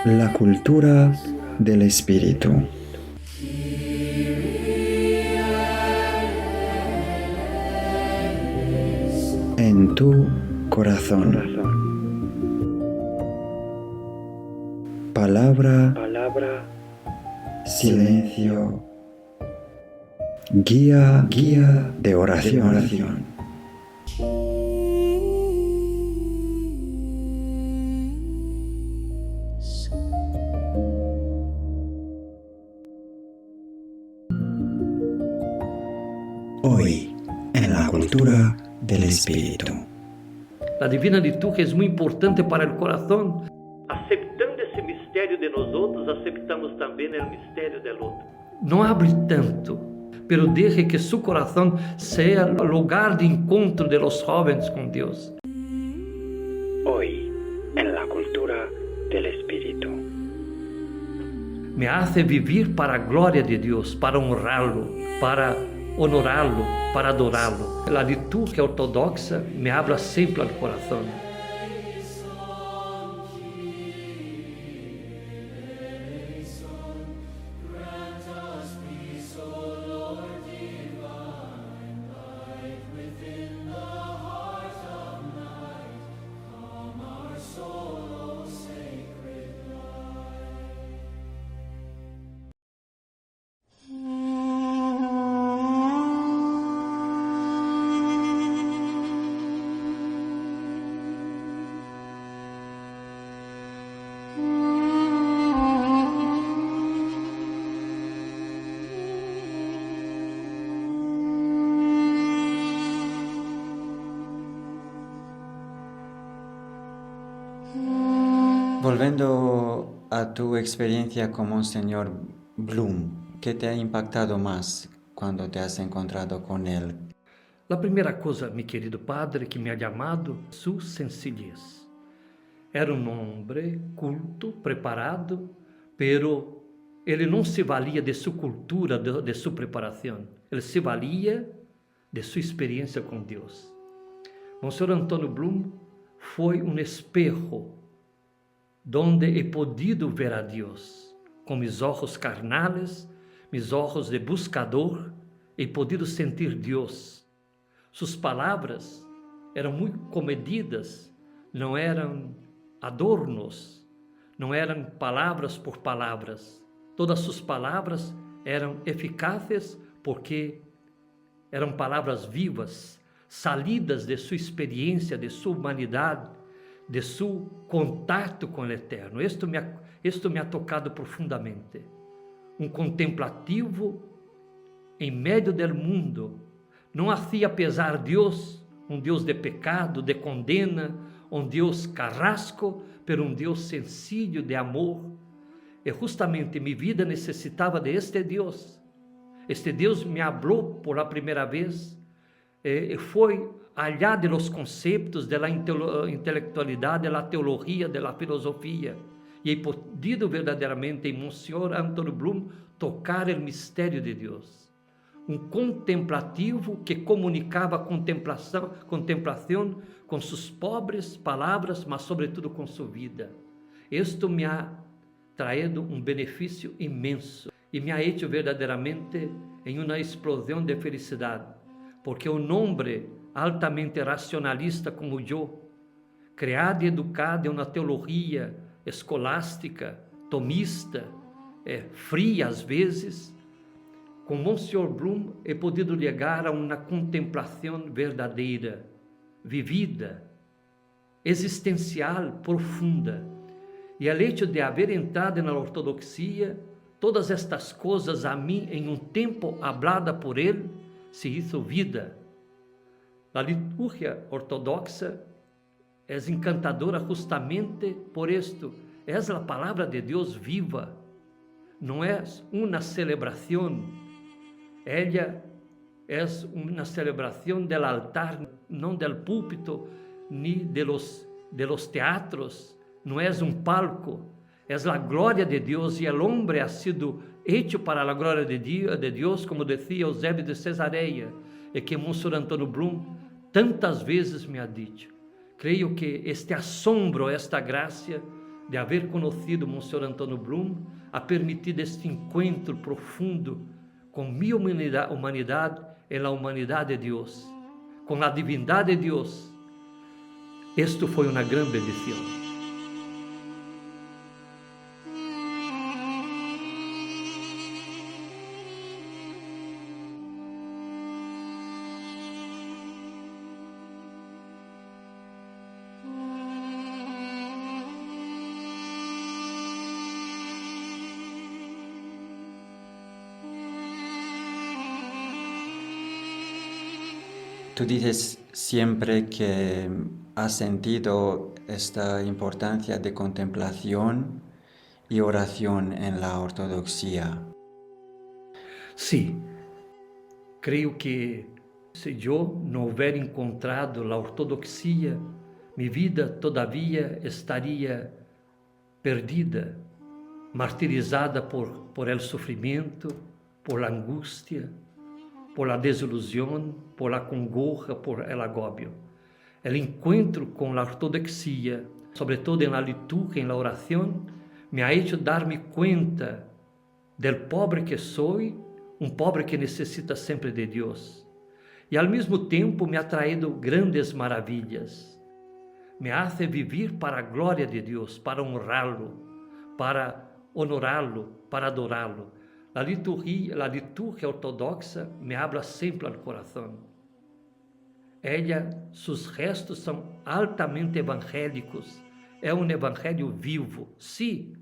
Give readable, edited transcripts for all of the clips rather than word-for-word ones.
La cultura del espíritu. En tu corazón. Palabra, silencio, guía de oración. Hoy, en la cultura del espíritu. La divina liturgia es muy importante para el corazón. Aceptando ese misterio de nosotros, aceptamos también el misterio del otro. No hable tanto, pero deje que su corazón sea el lugar de encuentro de los jóvenes con Dios. Hoy, en la cultura del espíritu. Me hace vivir para la gloria de Dios, para honrarlo, para honorarlo, para adorarlo. La liturgia ortodoxa me habla siempre al corazón. Volviendo a tu experiencia con Monseñor Bloom, ¿qué te ha impactado más cuando te has encontrado con él? La primeira coisa, meu querido padre, que me ha llamado, su sencillez. Era um homem culto, preparado, pero ele não se valia de sua cultura, de sua preparação. Ele se valia de sua experiência com Deus. Monsenhor Antônio Bloom foi um espejo donde he podido ver a Deus com mis ojos carnales, mis ojos de buscador, he podido sentir Deus. Suas palavras eram muito comedidas, não eram adornos, não eram palavras por palavras. Todas suas palavras eram eficazes porque eram palavras vivas, salidas de sua experiência, de sua humanidade, de seu contato com o Eterno. Isto me ha tocado profundamente. Um contemplativo em meio do mundo. Não hacía pesar Deus, um Deus de pecado, de condena, um Deus carrasco, pero um Deus sencillo, de amor. E justamente minha vida necessitava de este Deus. Este Deus me falou por a primeira vez. Foi allá de los conceitos, de la intelectualidade, de la teologia, de la filosofia. E he podido verdadeiramente em Monsenhor Antônio Bloom tocar o mistério de Deus. Um contemplativo que comunicava contemplação com suas pobres palavras, mas sobretudo com sua vida. Isto me ha traído um benefício imenso e me ha hecho verdadeiramente em uma explosão de felicidade, porque um homem altamente racionalista como eu, criado e educado em uma teologia escolástica, tomista, fria às vezes, com Monsenhor Bloom he podido chegar a uma contemplação verdadeira, vivida, existencial, profunda. E o hecho de haver entrado na ortodoxia, todas estas coisas a mim, em um tempo hablada por ele, se hizo vida. A liturgia ortodoxa é encantadora justamente por isto. É a palavra de Deus viva. Não é uma celebração. Ela é uma celebração do altar, não do púlpito, nem de los teatros. Não é um palco. É a glória de Deus e o homem ha sido hecho para a glória de Deus, como dizia Eusébio de Cesareia, e que Monsenhor Antônio Bloom tantas vezes me ha dicho. Creio que este assombro, esta graça, de haver conhecido Monsenhor Antônio Blum, ha permitido este encontro profundo com minha humanidade e a humanidade de Deus, com a divindade de Deus. Isto foi uma grande bendição. Tú dices siempre que has sentido esta importancia de contemplación y oración en la ortodoxia. Sí, creio que se eu não houver encontrado a ortodoxia, minha vida todavia estaria perdida, martirizada por el sofrimento, por la angústia, por la desilusão, por la congoja, por el agobio. El encontro com la ortodoxia, sobretudo en la liturgia, en la oración, me ha hecho darme cuenta del pobre que soy, um pobre que necessita sempre de Deus. E ao mesmo tempo me ha traído grandes maravilhas. Me hace vivir para a glória de Deus, para honrá-lo, para honorá-lo, para adorá-lo. La liturgia ortodoxa me habla sempre ao coração. Seus restos são altamente evangélicos. É um evangelho vivo. Sim,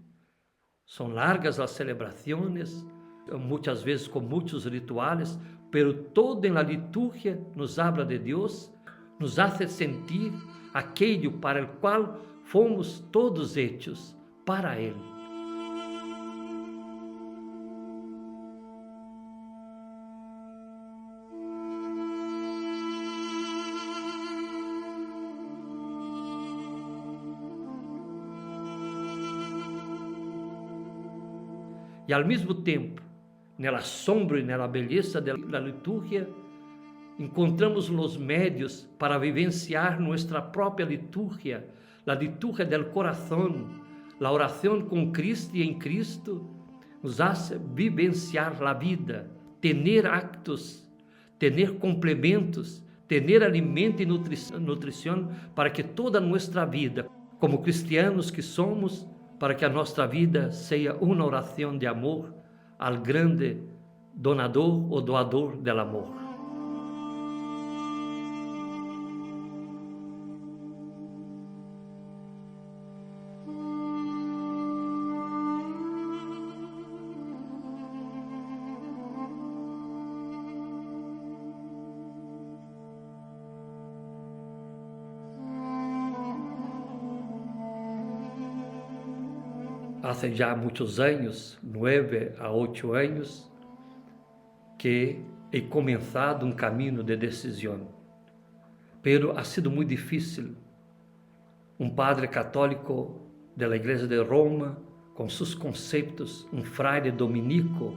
são largas as celebrações, muitas vezes com muitos rituais, pero todo na liturgia nos habla de Deus, nos hace sentir aquele para o qual fomos todos hechos, para Ele. E ao mesmo tempo, nela sombra e nela beleza da liturgia, encontramos os médios para vivenciar nossa própria liturgia, a liturgia del coração, a oração com Cristo e em Cristo, nos hace vivenciar a vida, ter actos, ter complementos, ter alimento e nutrição para que toda nossa vida, como cristianos que somos, para que a nossa vida seja uma oração de amor ao grande donador ou doador del amor. Há já muitos anos, 9 a 8 anos, que he começado um caminho de decisão. Pero ha sido muito difícil. Um padre católico da Igreja de Roma, com seus conceitos, um fraile dominico,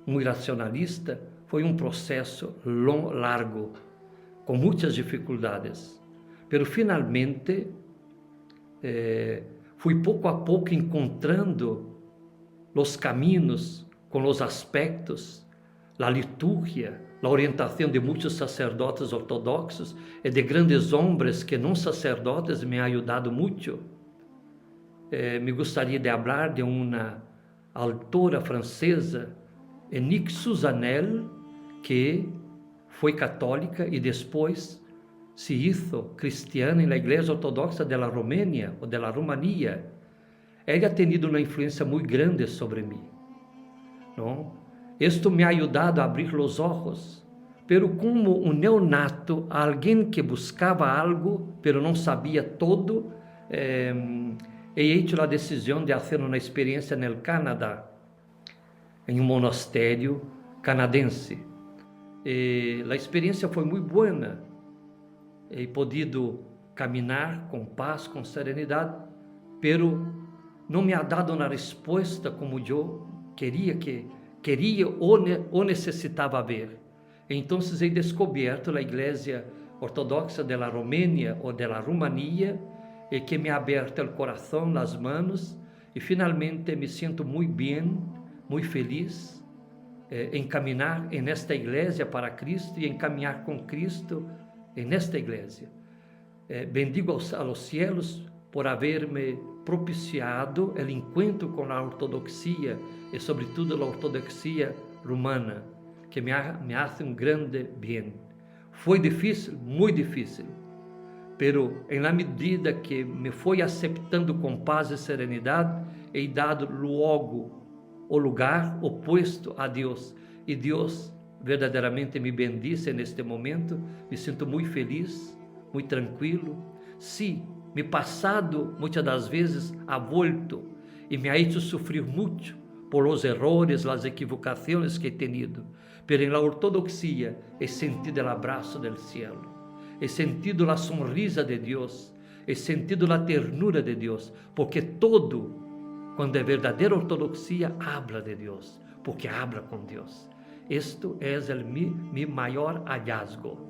um racionalista, foi um processo largo, com muitas dificuldades. Pero finalmente, fui pouco a pouco encontrando os caminhos com os aspectos, a liturgia, a orientação de muitos sacerdotes ortodoxos e de grandes homens que não sacerdotes me ha ajudado muito. Me gostaria de falar de uma autora francesa, Annick Suzanel, que foi católica e depois se hizo cristiana na Igreja Ortodoxa da Romênia ou da Romania. Ela ha tenido uma influência muito grande sobre mim. Não? Isto me ha ajudado a abrir os olhos, pero como um neonato, alguém que buscava algo, pero não sabia todo, he hecho a decisão de fazer uma experiência no Canadá, em um monastério canadense. A experiência foi muito boa. He podido caminhar com paz, com serenidade, pero não me ha dado uma resposta como eu queria ou necessitava ver. Então, he descoberto a Igreja Ortodoxa da Romênia ou da Romania que me ha abierto el corazón, las manos, y finalmente me siento muy bien, muy feliz en caminar en esta iglesia para Cristo y en caminar con Cristo en esta iglesia. Bendigo a los cielos por haberme propiciado el encuentro con la ortodoxia y sobre todo la ortodoxia rumana, que me hace un grande bien. Fue difícil, muy difícil, pero en la medida que me fui aceptando con paz y serenidad, he dado luego o lugar opuesto a Dios, y Dios verdaderamente me bendice en este momento. Me siento muy feliz, muy tranquilo. Sí, mi pasado muchas das vezes ha vuelto y me ha hecho sufrir mucho por los errores, las equivocaciones que he tenido, pero en la ortodoxia he sentido el abrazo del cielo, he sentido la sonrisa de Dios, he sentido la ternura de Dios, porque todo, cuando es verdadera ortodoxia, habla de Dios, porque habla con Dios. Esto es mi mayor hallazgo.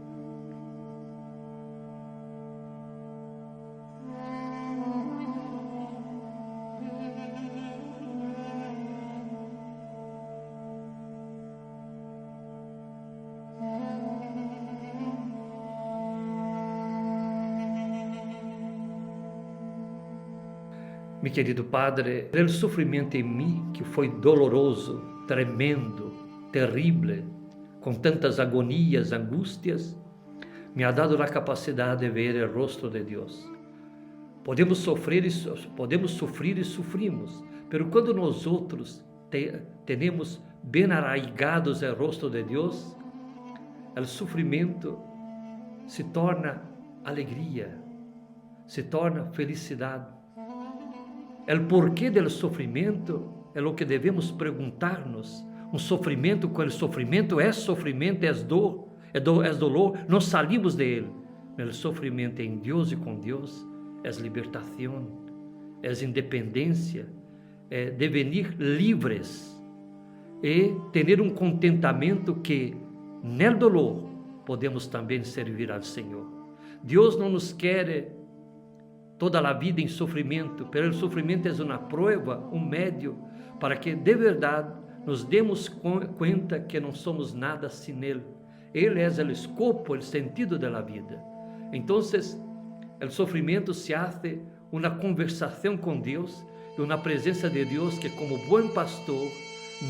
Mi querido Padre, o sofrimento em mim, que foi doloroso, tremendo, terrível, com tantas agonias, angústias, me ha dado a capacidade de ver o rosto de Deus. Podemos sofrer e sofrimos, pero quando nós outros temos bem arraigados o rosto de Deus, o sofrimento se torna alegria, se torna felicidade. O porquê do sofrimento é o que devemos perguntar-nos. Um sofrimento, quando o sofrimento, é dor, é dolor, não saímos dele. Mas o sofrimento em Deus e com Deus é libertação, é independência, é devenir livres e ter um contentamento que, no dolor, podemos também servir ao Senhor. Deus não nos quer toda a vida em sofrimento, pero o sofrimento é uma prova, um médio, para que de verdade nos demos conta que não somos nada sem Ele. Ele é o escopo, o sentido da vida. Então, o sofrimento se hace uma conversação com Deus e uma presença de Deus que, como bom pastor,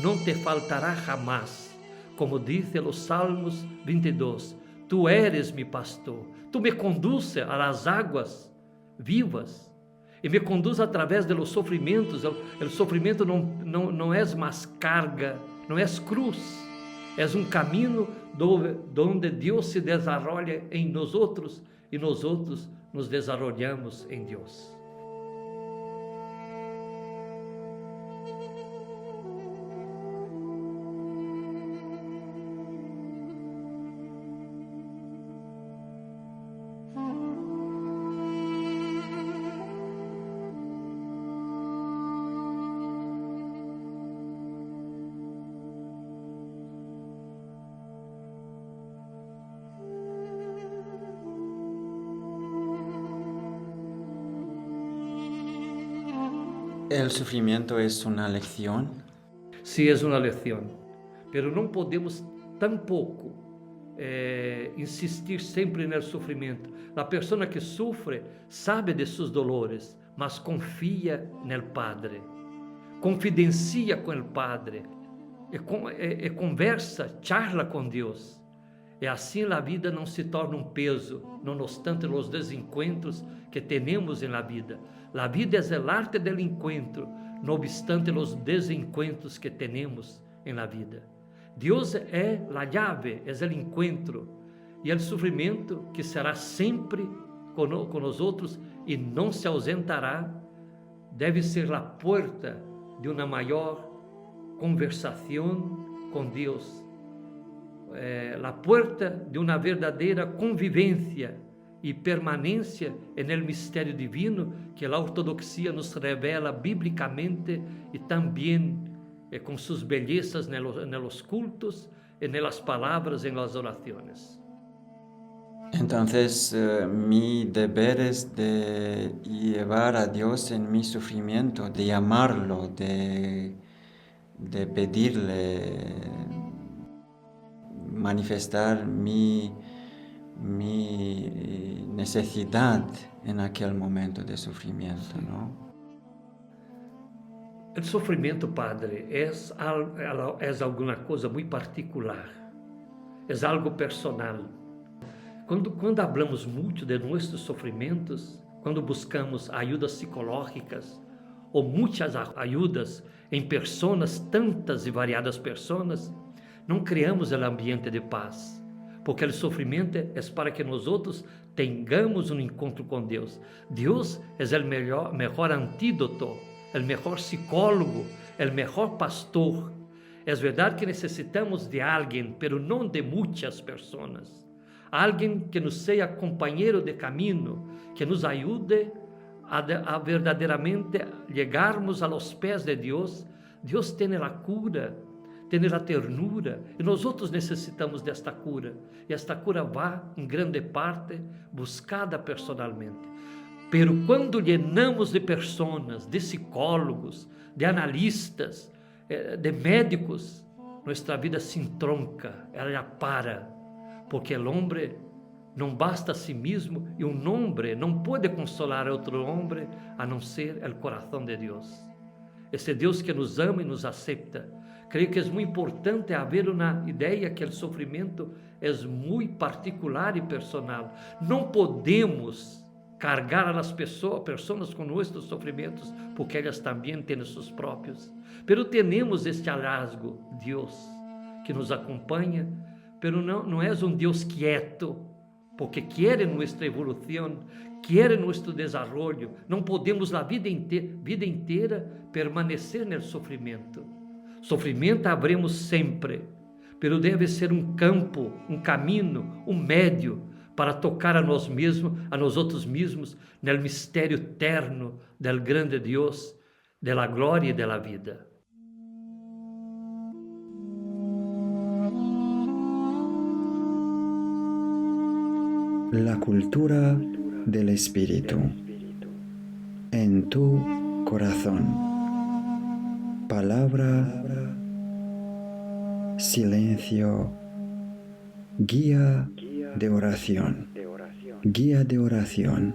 não te faltará jamás. Como diz os Salmos 22, Tu eres mi pastor, Tu me conduces a las águas vivas e me conduz através de los sofrimentos. O sofrimento não é mais carga, não é cruz, é um caminho onde Deus se desarrolla em nós outros e nós outros nos desarrollamos em Deus. ¿El sufrimiento es una lección? Sí, es una lección, pero no podemos tampoco insistir siempre en el sufrimiento. La persona que sufre sabe de sus dolores, mas confía en el Padre, confidencia con el Padre, conversa, charla com Deus. E assim a vida não se torna um peso, não obstante os desencontros que temos na vida. A vida é o arte do encontro, não obstante os desencontros que temos na vida. Deus é a chave, é o encontro, e o sofrimento que será sempre com nós outros e não se ausentará, deve ser a porta de uma maior conversação com Deus. A porta de uma verdadeira convivência e permanência no mistério divino que a ortodoxia nos revela bíblicamente e também com suas belezas nos cultos e nas palavras, nas orações. Entonces, mi deber es de llevar a Dios en mi sufrimiento, de llamarlo, de pedirle, manifestar mi necesidad en aquel momento de sufrimiento, ¿no? O sofrimento, Padre, é alguma coisa muito particular, é algo personal. Quando falamos muito de nossos sofrimentos, quando buscamos ajudas psicológicas ou muitas ajudas em pessoas, tantas e variadas pessoas, não criamos o ambiente de paz, porque o sofrimento é para que nós outros tenhamos um encontro com Deus. Deus é o melhor antídoto, o melhor psicólogo, o melhor pastor. É verdade que necessitamos de alguém, pero não de muitas pessoas. Alguém que nos seja companheiro de caminho, que nos ajude a verdadeiramente chegarmos a los pés de Deus. Deus tem a cura, tem a ternura, e nós outros necessitamos desta cura. E esta cura vai, em grande parte, buscada personalmente. Pero quando llenamos de pessoas, de psicólogos, de analistas, de médicos, nossa vida se entronca, ela para. Porque o homem não basta a si mesmo e um homem não pode consolar a outro homem a não ser o coração de Deus. Esse Deus que nos ama e nos aceita. Creio que é muito importante haver uma ideia que o sofrimento é muito particular e personal. Não podemos cargar as pessoas com nossos sofrimentos, porque elas também têm os seus próprios. Pero temos este hallazgo, Deus, que nos acompanha. Pero não é um Deus quieto, porque quer nossa evolução, quer nosso desenvolvimento. Não podemos a vida inteira permanecer no sofrimento. Sofrimento haveremos sempre, pero deve ser um campo, um caminho, um médio para tocar a nós outros mesmos, no mistério eterno del grande Deus, da glória e da vida. La cultura del espíritu en tu corazón. Palabra, silencio, guía de oración. Guía de oración.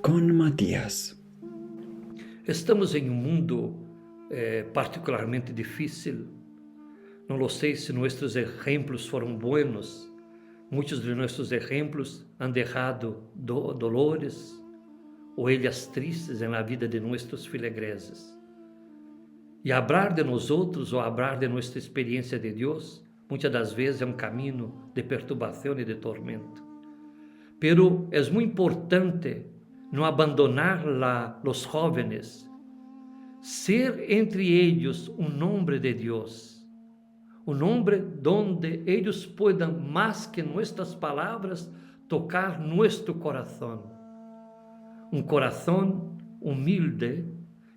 Con Matías. Estamos em mundo particularmente difícil. Não sei se nossos exemplos foram buenos. Muitos de nossos exemplos han dejado dolores ou elhas tristes na vida de nossos feligreses. E falar de nós outros ou falar de nossa experiência de Deus, muitas das vezes é um caminho de perturbação e de tormento. Pero é muito importante não abandonar os jóvenes, ser entre eles um homem de Deus. Um homem donde eles puedan, mais que nossas palavras, tocar nosso coração. Um coração humilde,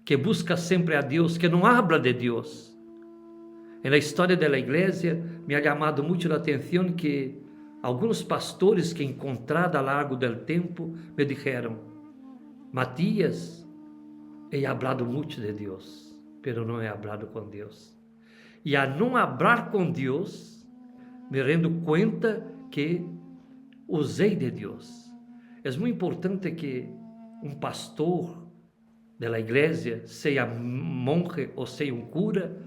que busca sempre a Deus, que não habla de Deus. Na história da igreja, me ha chamado muito a atenção que alguns pastores que encontrado ao longo do tempo me disseram: Matías, he hablado muito de Deus, pero não he hablado com Deus. E a não falar com Deus, me rendo conta que usei de Deus. É muito importante que um pastor da igreja, seja monge ou seja um cura,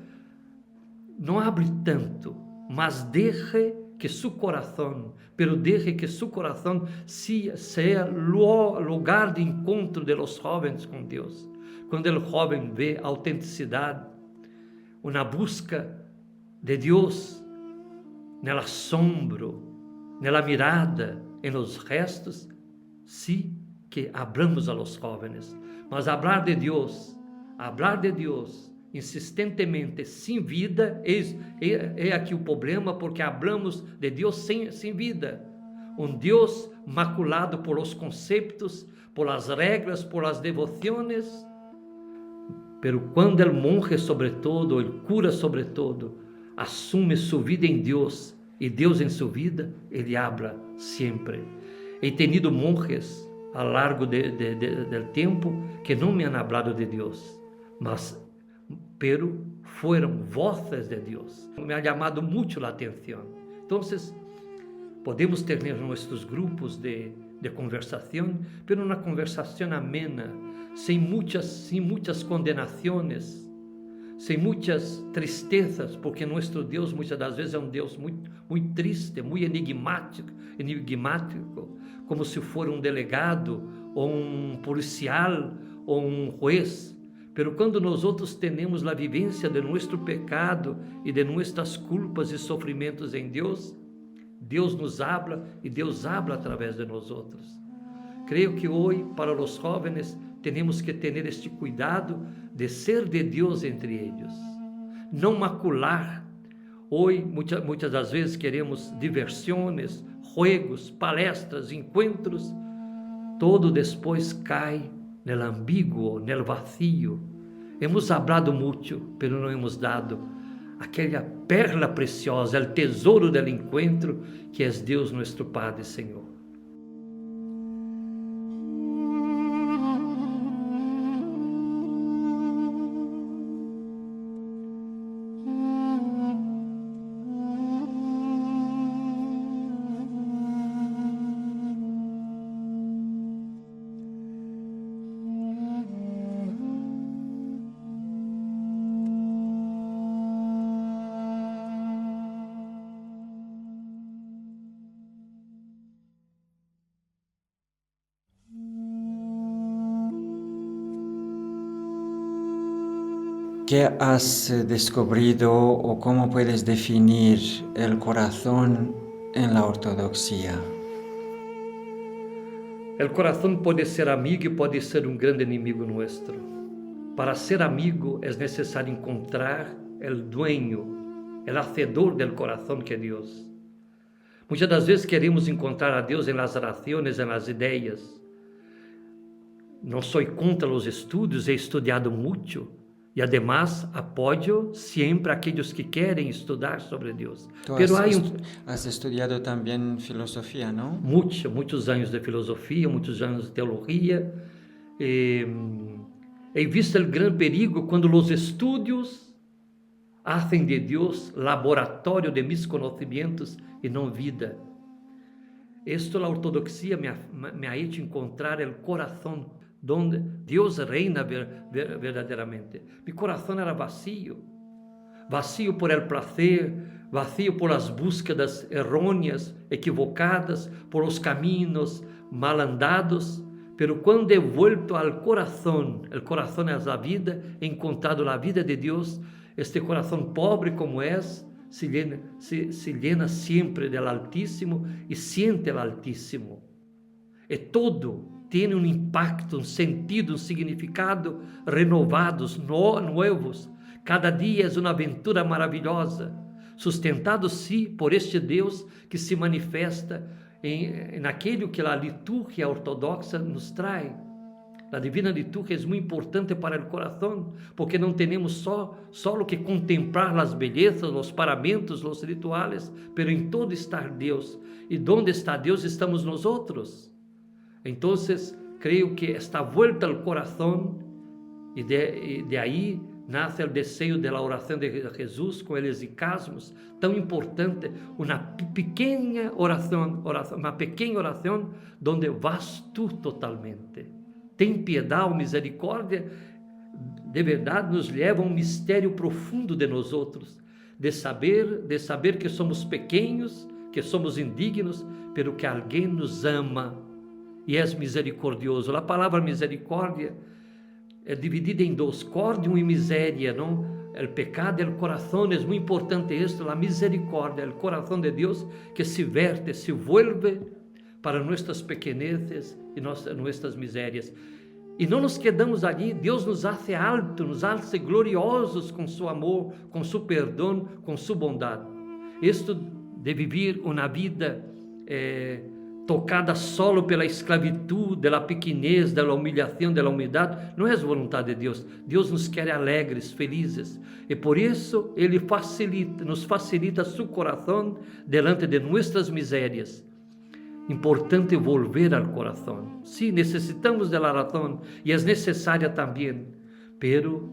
não hable tanto, mas deixe que seu coração, pero deixe que seu coração seja lugar de encontro de los jóvenes com Deus. Quando o jovem vê autenticidade, uma busca de Deus no assombro, na mirada, em los gestos, sí que hablamos a los jóvenes. Mas hablar de Deus insistentemente, sem vida, é aqui o problema, porque hablamos de Deus sem vida. Um Deus maculado por los conceitos, por las regras, por las devociones. Pero quando o monge, sobretudo, o cura, sobretudo, assume su vida em Deus e Deus em sua vida, ele habla sempre. He tenido monjes a lo largo del tempo que não me han hablado de Deus, pero fueron voces de Deus. Me ha llamado mucho la atención. Entonces, podemos ter nossos grupos de conversação, pero uma conversação amena, sem muitas condenações, sem muitas tristezas, porque nosso Deus muitas das vezes é um Deus muito triste, muito enigmático, como se for um delegado, ou um policial, ou um juez. Pero quando nós outros temos a vivência de nosso pecado e de nossas culpas e sofrimentos em Deus, Deus nos habla e Deus habla através de nós outros. Creio que hoje, para os jovens, temos que ter este cuidado de ser de Deus entre eles, não macular. Hoje, muitas das vezes, queremos diversões, juegos, palestras, encontros, todo depois cai no ambíguo, no vacío. Hemos hablado muito, pero não hemos dado aquela perla preciosa, o tesouro do encontro, que é Deus nosso Padre e Senhor. ¿Qué has descubrido o cómo puedes definir el corazón en la ortodoxia? O coração pode ser amigo e pode ser um grande inimigo nosso. Para ser amigo é necessário encontrar o dueño, o hacedor do coração, que é Deus. Muitas das vezes queremos encontrar a Deus em las orações, em las ideias. Não sou contra os estudos, he estudado muito. E, además, apoio sempre aqueles que querem estudar sobre Deus. Pero has estudiado também filosofia, não? Muitos anos de filosofia, muitos anos de teologia. He visto o grande perigo quando os estudos fazem de Deus laboratório de mis conhecimentos e não vida. Esto, a ortodoxia me ha hecho encontrar o coração donde Deus reina verdadeiramente. Mi coração era vacío por el placer, vacío por las búsquedas errôneas, equivocadas, por os caminhos mal andados. Pero quando he vuelto al coração, el coração é a vida, he encontrado a vida de Deus. Este coração pobre como é, se llena sempre del Altíssimo e siente el Altíssimo. E todo tem um impacto, um sentido, um significado renovados, novos. Cada dia é uma aventura maravilhosa, sustentado sim por este Deus que se manifesta naquilo que a liturgia ortodoxa nos traz. A divina liturgia é muito importante para o coração, porque não temos só que contemplar as belezas, os paramentos, os rituais, pero em todo está Deus. E onde está Deus, estamos nós outros. Então, creio que esta volta ao coração, e de aí nasce o desejo da oração de Jesus com eles e casmos, tão importante, uma pequena oração, onde vas tu totalmente. Tem piedade ou misericórdia, de verdade nos leva a um mistério profundo de nós outros, de saber que somos pequenos, que somos indignos, pero que alguém nos ama e és misericordioso. A palavra misericórdia é dividida em dois, cordium e miséria, não? O pecado e o coração, é muito importante isto, a misericórdia, o coração de Deus que se verte, se vuelve para nossas pequenezes e nossas misérias. E não nos quedamos ali, Deus nos hace alto, nos hace gloriosos com seu amor, com seu perdão, com sua bondade. Isto de viver uma vida tocada solo pela esclavitud, da pequenez, da humilhação, da humildade, não é a vontade de Deus. Deus nos quer alegres, felizes. E por isso Ele nos facilita seu coração delante de nossas misérias. Importante volver ao coração. Sim, necessitamos da razão e é necessária também, pero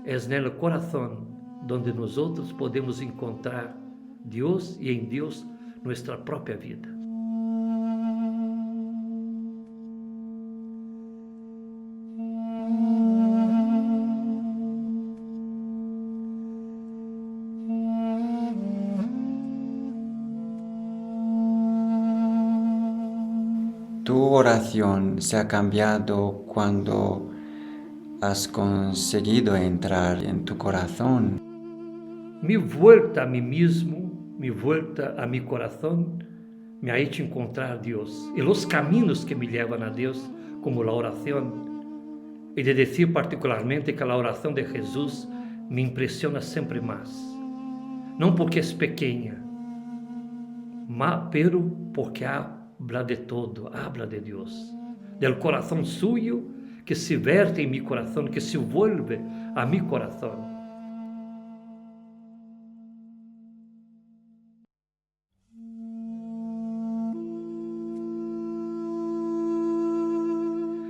é no coração onde nós podemos encontrar Deus e em Deus nossa própria vida. ¿Tu oración se ha cambiado cuando has conseguido entrar en tu corazón? Mi vuelta a mí mismo, mi vuelta a mi corazón, me ha hecho encontrar a Dios. Y los caminos que me llevan a Dios, como la oración. Y de decir particularmente que la oración de Jesús me impresiona siempre más. No porque es pequeña, pero porque habla de todo, habla de Dios. Del corazón suyo que se verte en mi corazón, que se vuelve a mi corazón.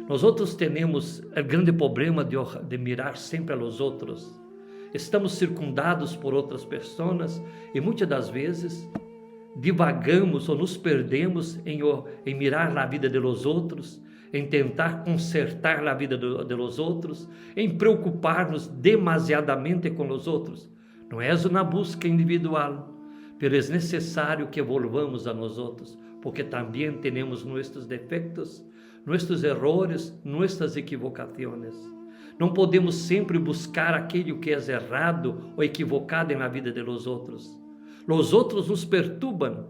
Nós temos o grande problema de mirar sempre a los outros. Estamos circundados por outras pessoas e muitas das vezes divagamos ou nos perdemos em mirar a vida de los outros, em tentar consertar a vida de los outros, em preocupar-nos demasiadamente com os outros. Não é uma busca individual, mas é necessário que volvamos a nós outros, porque também temos nossos defeitos, nossos errores, nossas equivocações. Não podemos sempre buscar aquilo que é errado ou equivocado na vida de los outros. Los outros nos perturbam.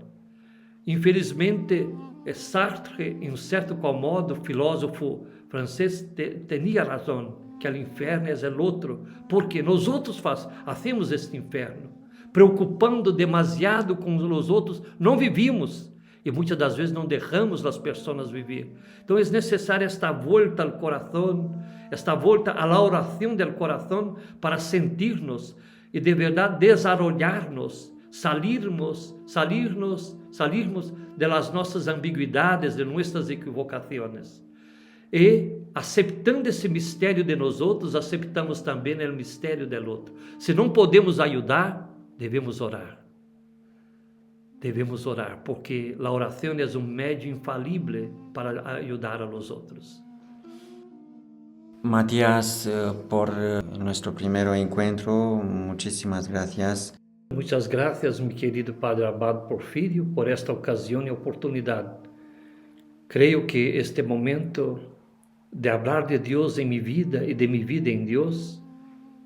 Infelizmente, Sartre, em certo modo, filósofo francês, tinha razão, que o inferno é o outro, porque nós outros fazemos este inferno. Preocupando demasiado com os outros, não vivimos. E muitas das vezes não deixamos as pessoas viver. Então é necessária esta volta ao coração, esta volta à oração do coração para sentirmos e de verdade desarrollarnos, salirmos de las nossas ambiguidades, de nossas equivocações. E aceitando esse mistério de nós outros, aceitamos também o mistério do outro. Se não podemos ajudar, devemos orar. Devemos orar, porque a oração é um meio infalível para ajudar a los outros. Matías, por nuestro primer encuentro, muchísimas gracias. Muitas graças, meu querido Padre Abad Porfírio, por esta ocasião e oportunidade. Creio que este momento de falar de Deus em minha vida e de minha vida em Deus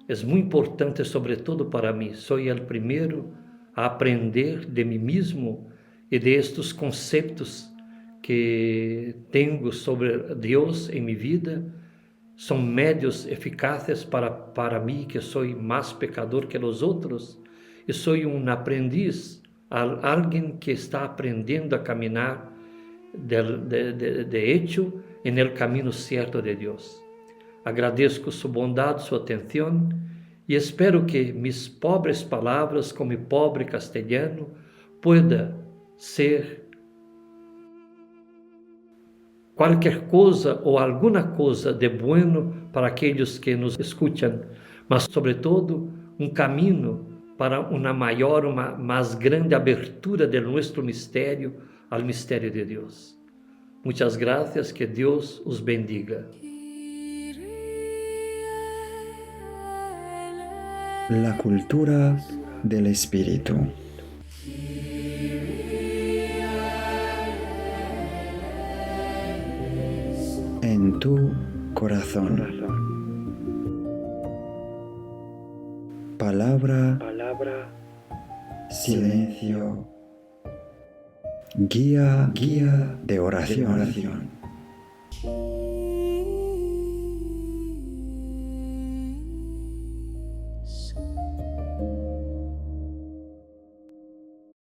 é muito importante, sobretudo para mim. Sou o primeiro a aprender de mim mesmo e de estes conceitos que tenho sobre Deus em minha vida. São médios eficazes para mim, que sou mais pecador que os outros, e sou aprendiz, alguém que está aprendendo a caminhar de hecho no caminho certo de Deus. Agradeço sua bondade, sua atenção, e espero que mis pobres palavras, com meu pobre castelhano, pueda ser qualquer coisa ou alguma coisa de bueno para aqueles que nos escutam, mas sobretudo caminho para uma maior, mais grande abertura de nosso mistério ao mistério de Deus. Muitas graças, que Deus os bendiga. La cultura del espíritu. En tu corazón. Palabra, silencio, guía de oración.